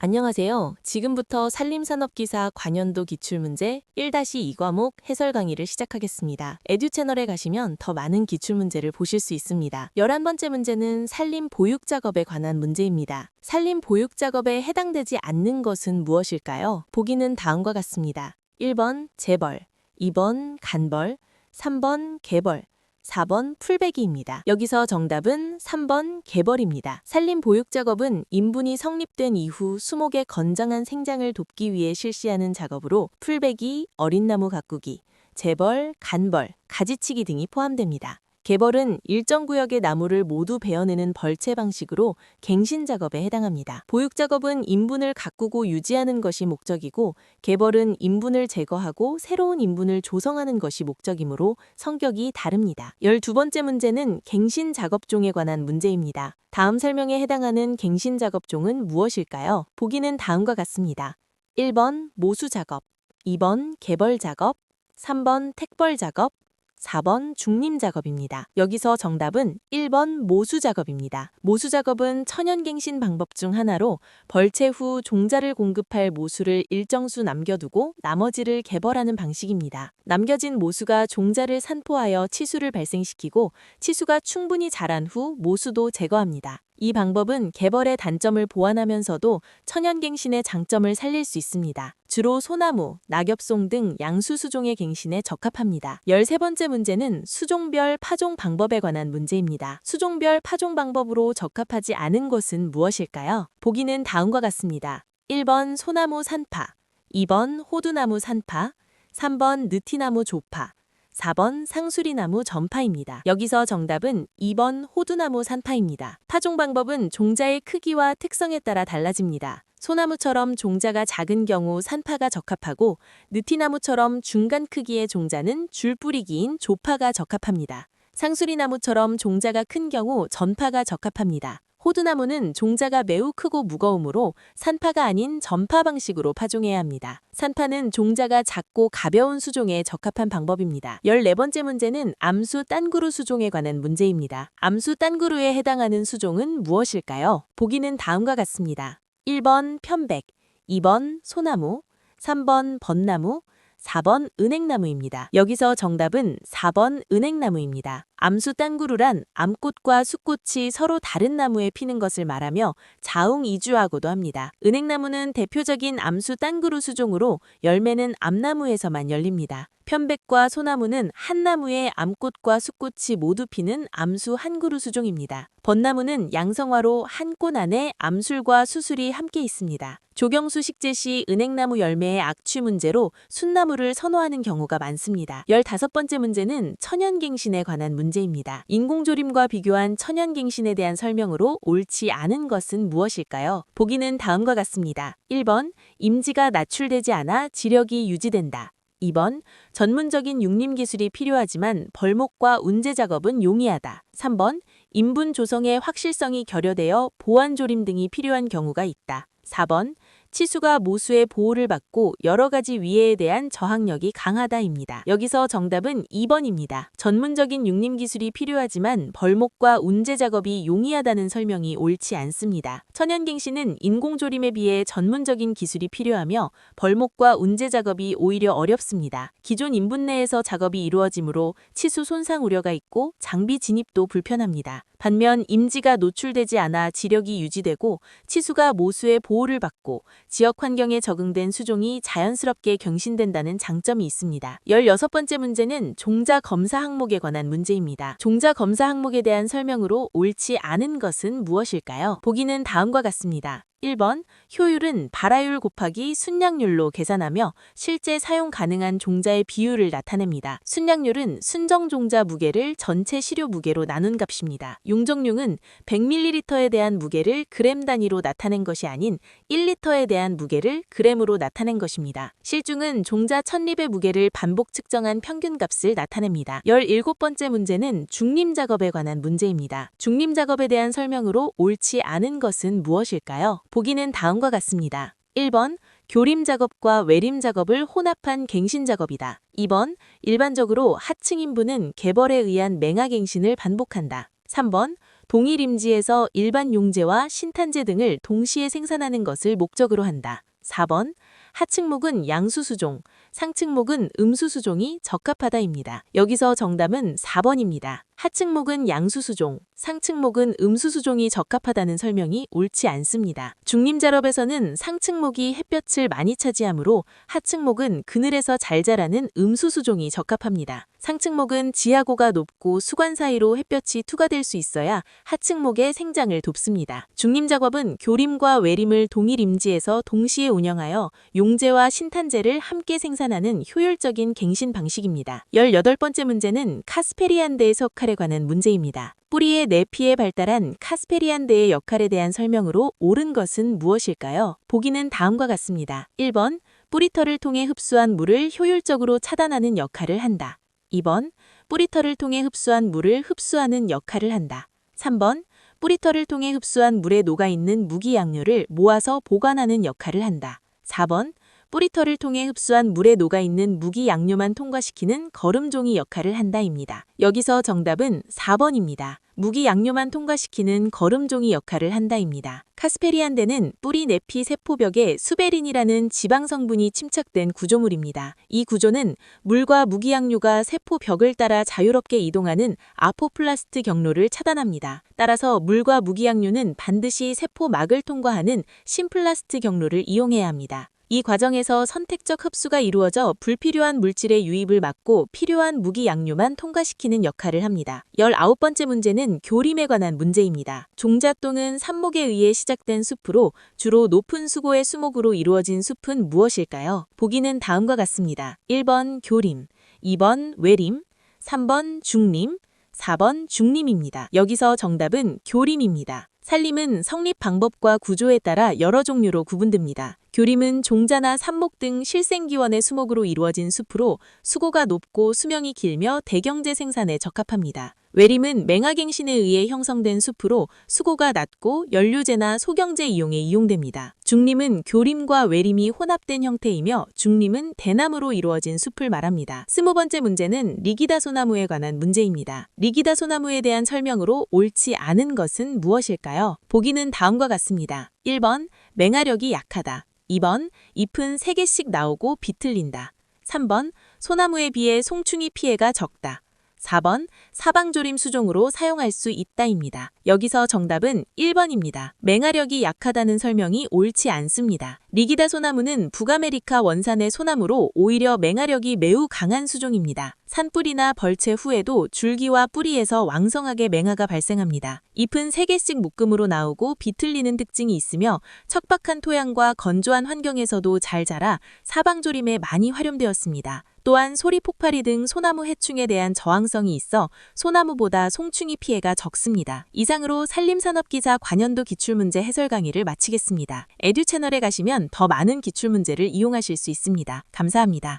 안녕하세요. 지금부터 산림산업기사 관연도 기출문제 1-2 과목 해설 강의를 시작하겠습니다. 에듀 채널에 가시면 더 많은 기출문제를 보실 수 있습니다. 11번째 문제는 산림 보육 작업에 관한 문제입니다. 산림 보육 작업에 해당되지 않는 것은 무엇일까요? 보기는 다음과 같습니다. 1번 재벌, 2번 간벌, 3번 개벌, 4번 풀베기입니다. 여기서 정답은 3번 개벌입니다. 산림 보육 작업은 인분이 성립된 이후 수목의 건장한 생장을 돕기 위해 실시하는 작업으로 풀베기, 어린 나무 가꾸기, 재벌, 간벌, 가지치기 등이 포함됩니다. 개벌은 일정 구역의 나무를 모두 베어내는 벌채 방식으로 갱신 작업에 해당합니다. 보육 작업은 인분을 가꾸고 유지하는 것이 목적이고 개벌은 인분을 제거하고 새로운 인분을 조성하는 것이 목적이므로 성격이 다릅니다. 12번째 문제는 갱신 작업종에 관한 문제입니다. 다음 설명에 해당하는 갱신 작업종은 무엇일까요? 보기는 다음과 같습니다. 1번 모수 작업, 2번 개벌 작업, 3번 택벌 작업, 4번 중림 작업입니다. 여기서 정답은 1번 모수 작업입니다. 모수 작업은 천연갱신 방법 중 하나로 벌채 후 종자를 공급할 모수를 일정 수 남겨두고 나머지를 개벌하는 방식입니다. 남겨진 모수가 종자를 산포하여 치수를 발생시키고 치수가 충분히 자란 후 모수도 제거합니다. 이 방법은 개벌의 단점을 보완하면서도 천연갱신의 장점을 살릴 수 있습니다. 주로 소나무, 낙엽송 등 양수 수종의 갱신에 적합합니다. 13번째 문제는 수종별 파종 방법에 관한 문제입니다. 수종별 파종 방법으로 적합하지 않은 것은 무엇일까요? 보기는 다음과 같습니다. 1번 소나무 산파, 2번 호두나무 산파, 3번 느티나무 조파, 4번 상수리나무 전파입니다. 여기서 정답은 2번 호두나무 산파입니다. 파종 방법은 종자의 크기와 특성에 따라 달라집니다. 소나무처럼 종자가 작은 경우 산파가 적합하고 느티나무처럼 중간 크기의 종자는 줄뿌리기인 조파가 적합합니다. 상수리나무처럼 종자가 큰 경우 전파가 적합합니다. 호두나무는 종자가 매우 크고 무거우므로 산파가 아닌 전파 방식으로 파종해야 합니다. 산파는 종자가 작고 가벼운 수종에 적합한 방법입니다. 14번째 문제는 암수 딴구루 수종에 관한 문제입니다. 암수 딴구루에 해당하는 수종은 무엇일까요? 보기는 다음과 같습니다. 1번 편백, 2번 소나무, 3번 벚나무, 4번 은행나무입니다. 여기서 정답은 4번 은행나무입니다. 암수 딴구루란 암꽃과 수꽃이 서로 다른 나무에 피는 것을 말하며 자웅이주하고도 합니다. 은행나무는 대표적인 암수 딴구루 수종으로 열매는 암나무에서만 열립니다. 편백과 소나무는 한 나무에 암꽃과 수꽃이 모두 피는 암수 한그루 수종입니다. 벚나무는 양성화로 한 꽃 안에 암술과 수술이 함께 있습니다. 조경수 식재 시 은행나무 열매의 악취 문제로 순나무를 선호하는 경우가 많습니다. 15번째 문제는 천연갱신에 관한 문제입니다. 인공조림과 비교한 천연갱신에 대한 설명으로 옳지 않은 것은 무엇일까요? 보기는 다음과 같습니다. 1번 임지가 낮출되지 않아 지력이 유지된다. 2번 전문적인 육림기술이 필요하지만 벌목과 운제 작업은 용이하다. 3번 인분 조성의 확실성이 결여되어 보완조림 등이 필요한 경우가 있다. 4번 치수가 모수의 보호를 받고 여러 가지 위해에 대한 저항력이 강하다입니다. 여기서 정답은 2번입니다. 전문적인 육림기술이 필요하지만 벌목과 운제 작업이 용이하다는 설명이 옳지 않습니다. 천연갱신은 인공조림에 비해 전문적인 기술이 필요하며 벌목과 운제 작업이 오히려 어렵습니다. 기존 인분 내에서 작업이 이루어지므로 치수 손상 우려가 있고 장비 진입도 불편합니다. 반면 임지가 노출되지 않아 지력이 유지되고 치수가 모수의 보호를 받고 지역 환경에 적응된 수종이 자연스럽게 경신된다는 장점이 있습니다. 16번째 문제는 종자 검사 항목에 관한 문제입니다. 종자 검사 항목에 대한 설명으로 옳지 않은 것은 무엇일까요? 보기는 다음과 같습니다. 1번 효율은 발화율 곱하기 순량률로 계산하며 실제 사용 가능한 종자의 비율을 나타냅니다. 순량률은 순정 종자 무게를 전체 시료 무게로 나눈 값입니다. 용적률은 100ml에 대한 무게를 그램 단위로 나타낸 것이 아닌 1리터에 대한 무게를 그램으로 나타낸 것입니다. 실중은 종자 1000립의 무게를 반복 측정한 평균값을 나타냅니다. 17번째 문제는 중림 작업에 관한 문제입니다. 중림 작업에 대한 설명으로 옳지 않은 것은 무엇일까요? 보기는 다음과 같습니다. 1번 교림 작업과 외림 작업을 혼합한 갱신 작업이다. 2번 일반적으로 하층 인부는 개벌에 의한 맹하 갱신을 반복한다. 3번 동일 임지에서 일반 용제와 신탄제 등을 동시에 생산하는 것을 목적으로 한다. 4번. 하층목은 양수수종, 상층목은 음수수종이 적합하다입니다. 여기서 정답은 4번입니다. 하층목은 양수수종, 상층목은 음수수종이 적합하다는 설명이 옳지 않습니다. 중림자럽에서는 상층목이 햇볕을 많이 차지하므로 하층목은 그늘에서 잘 자라는 음수수종이 적합합니다. 상층목은 지하고가 높고 수관 사이로 햇볕이 투과될 수 있어야 하층목의 생장을 돕습니다. 중림작업은 교림과 외림을 동일 임지에서 동시에 운영하여 용제와 신탄제를 함께 생산하는 효율적인 갱신 방식입니다. 18번째 문제는 카스페리안대의 역할에 관한 문제입니다. 뿌리의 내피에 발달한 카스페리안대의 역할에 대한 설명으로 옳은 것은 무엇일까요? 보기는 다음과 같습니다. 1번. 뿌리털을 통해 흡수한 물을 효율적으로 차단하는 역할을 한다. 2번. 뿌리털을 통해 흡수한 물을 흡수하는 역할을 한다. 3번. 뿌리털을 통해 흡수한 물에 녹아있는 무기양료를 모아서 보관하는 역할을 한다. 4번. 뿌리털을 통해 흡수한 물에 녹아있는 무기양료만 통과시키는 거름종이 역할을 한다입니다. 여기서 정답은 4번입니다. 무기양료만 통과시키는 거름종이 역할을 한다입니다. 카스페리안대는 뿌리 내피 세포벽에 수베린이라는 지방성분이 침착된 구조물입니다. 이 구조는 물과 무기양료가 세포벽을 따라 자유롭게 이동하는 아포플라스트 경로를 차단합니다. 따라서 물과 무기양료는 반드시 세포막을 통과하는 심플라스트 경로를 이용해야 합니다. 이 과정에서 선택적 흡수가 이루어져 불필요한 물질의 유입을 막고 필요한 무기양료만 통과시키는 역할을 합니다. 19번째 문제는 교림에 관한 문제입니다. 종잣동은 삽목에 의해 시작된 숲으로 주로 높은 수고의 수목으로 이루어진 숲은 무엇일까요? 보기는 다음과 같습니다. 1번 교림, 2번 외림, 3번 중림, 4번 중림입니다. 여기서 정답은 교림입니다. 산림은 성립 방법과 구조에 따라 여러 종류로 구분됩니다. 교림은 종자나 삽목 등 실생기원의 수목으로 이루어진 숲으로 수고가 높고 수명이 길며 대경제 생산에 적합합니다. 외림은 맹하갱신에 의해 형성된 숲으로 수고가 낮고 연료제나 소경제 이용에 이용됩니다. 중림은 교림과 외림이 혼합된 형태이며 중림은 대나무로 이루어진 숲을 말합니다. 20번째 문제는 리기다 소나무에 관한 문제입니다. 리기다 소나무에 대한 설명으로 옳지 않은 것은 무엇일까요? 보기는 다음과 같습니다. 1번 맹하력이 약하다. 2번 잎은 3개씩 나오고 비틀린다. 3번 소나무에 비해 송충이 피해가 적다. 4번 사방조림 수종으로 사용할 수 있다입니다. 여기서 정답은 1번입니다. 맹하력이 약하다는 설명이 옳지 않습니다. 리기다 소나무는 북아메리카 원산의 소나무로 오히려 맹하력이 매우 강한 수종입니다. 산뿌리나 벌채 후에도 줄기와 뿌리에서 왕성하게 맹하가 발생합니다. 잎은 3개씩 묶음으로 나오고 비틀리는 특징이 있으며 척박한 토양과 건조한 환경에서도 잘 자라 사방조림에 많이 활용되었습니다. 또한 소리 폭발이 등 소나무 해충에 대한 저항성이 있어 소나무보다 송충이 피해가 적습니다. 이상으로 산림산업기사 관연도 기출문제 해설 강의를 마치겠습니다. 에듀채널에 가시면 더 많은 기출문제를 이용하실 수 있습니다. 감사합니다.